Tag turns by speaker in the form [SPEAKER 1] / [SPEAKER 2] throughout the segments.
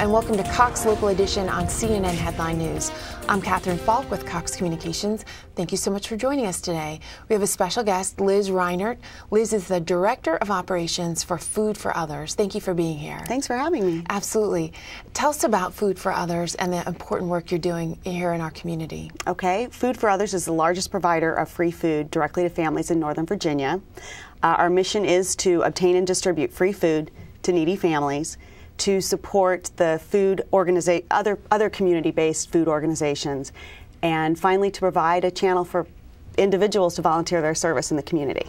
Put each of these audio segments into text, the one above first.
[SPEAKER 1] and welcome to Cox Local Edition on CNN Headline News. I'm Catherine Falk with Cox Communications. Thank you so much for joining us today. We have a special guest, Liz Reinert. Liz is the Director of Operations for Food for Others. Thank you for being here.
[SPEAKER 2] Thanks for having me.
[SPEAKER 1] Absolutely. Tell us about Food for Others and the important work you're doing here in our community.
[SPEAKER 2] Okay, Food for Others is the largest provider of free food directly to families in Northern Virginia. Our mission is to obtain and distribute free food to needy families, to support the other community-based food organizations, and finally to provide a channel for individuals to volunteer their service in the community.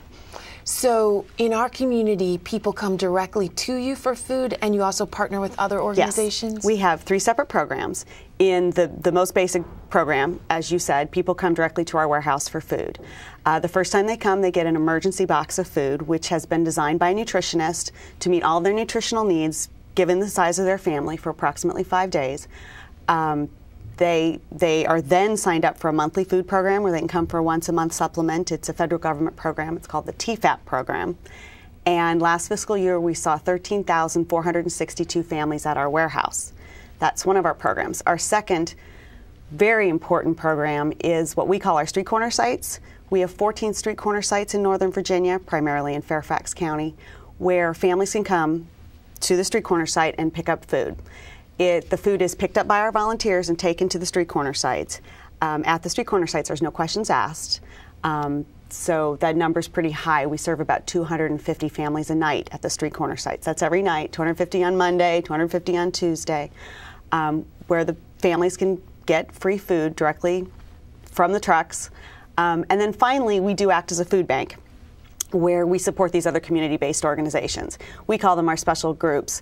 [SPEAKER 1] So in our community, people come directly to you for food, and you also partner with other organizations?
[SPEAKER 2] Yes. We have 3 separate programs. In the most basic program, as you said, people come directly to our warehouse for food. The first time they come, they get an emergency box of food, which has been designed by a nutritionist to meet all their nutritional needs, given the size of their family, for approximately 5 days. They are then signed up for a monthly food program where they can come for a once-a-month supplement. It's a federal government program. It's called the TFAP program. And last fiscal year, we saw 13,462 families at our warehouse. That's one of our programs. Our second very important program is what we call our street corner sites. We have 14 street corner sites in Northern Virginia, primarily in Fairfax County, where families can come to the street corner site and pick up food. The food is picked up by our volunteers and taken to the street corner sites. At the street corner sites, there's no questions asked. So that number's pretty high. We serve about 250 families a night at the street corner sites. That's every night, 250 on Monday, 250 on Tuesday, where the families can get free food directly from the trucks. And then finally, we do act as a food bank, where we support these other community-based organizations. We call them our special groups.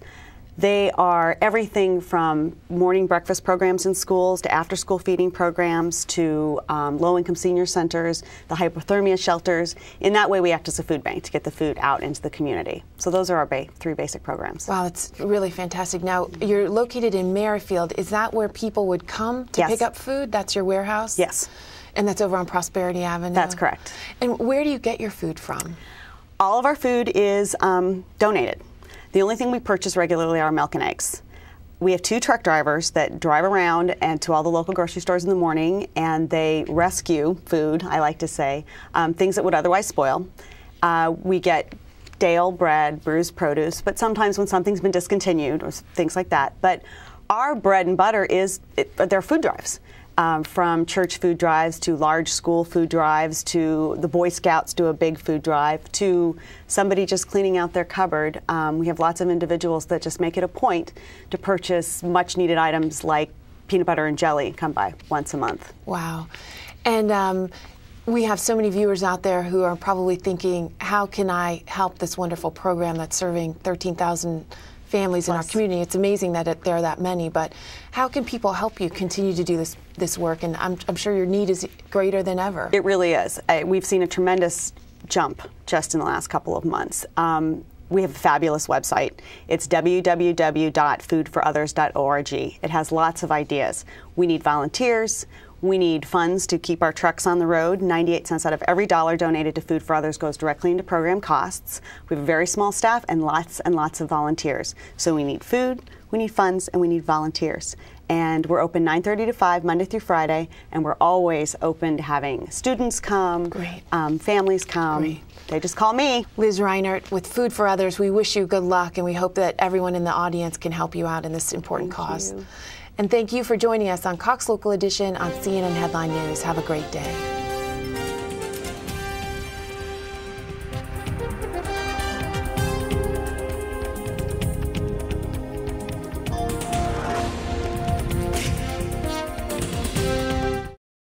[SPEAKER 2] They are everything from morning breakfast programs in schools to after-school feeding programs to low-income senior centers, the hypothermia shelters. In that way, we act as a food bank to get the food out into the community. So those are our 3 basic programs.
[SPEAKER 1] Wow, that's really fantastic. Now, you're located in Merrifield. Is that where people would come to pick up food? That's your warehouse?
[SPEAKER 2] Yes.
[SPEAKER 1] And that's over on Prosperity Avenue?
[SPEAKER 2] That's correct.
[SPEAKER 1] And where do you get your food from?
[SPEAKER 2] All of our food is donated. The only thing we purchase regularly are milk and eggs. We have 2 truck drivers that drive around and to all the local grocery stores in the morning, and they rescue food, I like to say, things that would otherwise spoil. We get day-old bread, bruised produce, but sometimes when something's been discontinued or things like that. But our bread and butter they're food drives. From church food drives to large school food drives to the Boy Scouts do a big food drive to somebody just cleaning out their cupboard. We have lots of individuals that just make it a point to purchase much needed items like peanut butter and jelly and come by once a month.
[SPEAKER 1] Wow. And we have so many viewers out there who are probably thinking, how can I help this wonderful program that's serving 13,000 families in our community? It's amazing that there are that many, but how can people help you continue to do this work? And I'm sure your need is greater than ever.
[SPEAKER 2] It really is. We've seen a tremendous jump just in the last couple of months. We have a fabulous website. It's www.foodforothers.org. It has lots of ideas. We need volunteers. We need funds to keep our trucks on the road. 98 cents out of every dollar donated to Food for Others goes directly into program costs. We have a very small staff and lots of volunteers. So we need food, we need funds, and we need volunteers. And we're open 9:30 to 5, Monday through Friday, and we're always open to having students come, families come.
[SPEAKER 1] Great.
[SPEAKER 2] They just call me.
[SPEAKER 1] Liz Reinert with Food for Others, we wish you good luck, and we hope that everyone in the audience can help you out in this important cause.
[SPEAKER 2] Thank you.
[SPEAKER 1] And thank you for joining us on Cox Local Edition on CNN Headline News. Have a great day.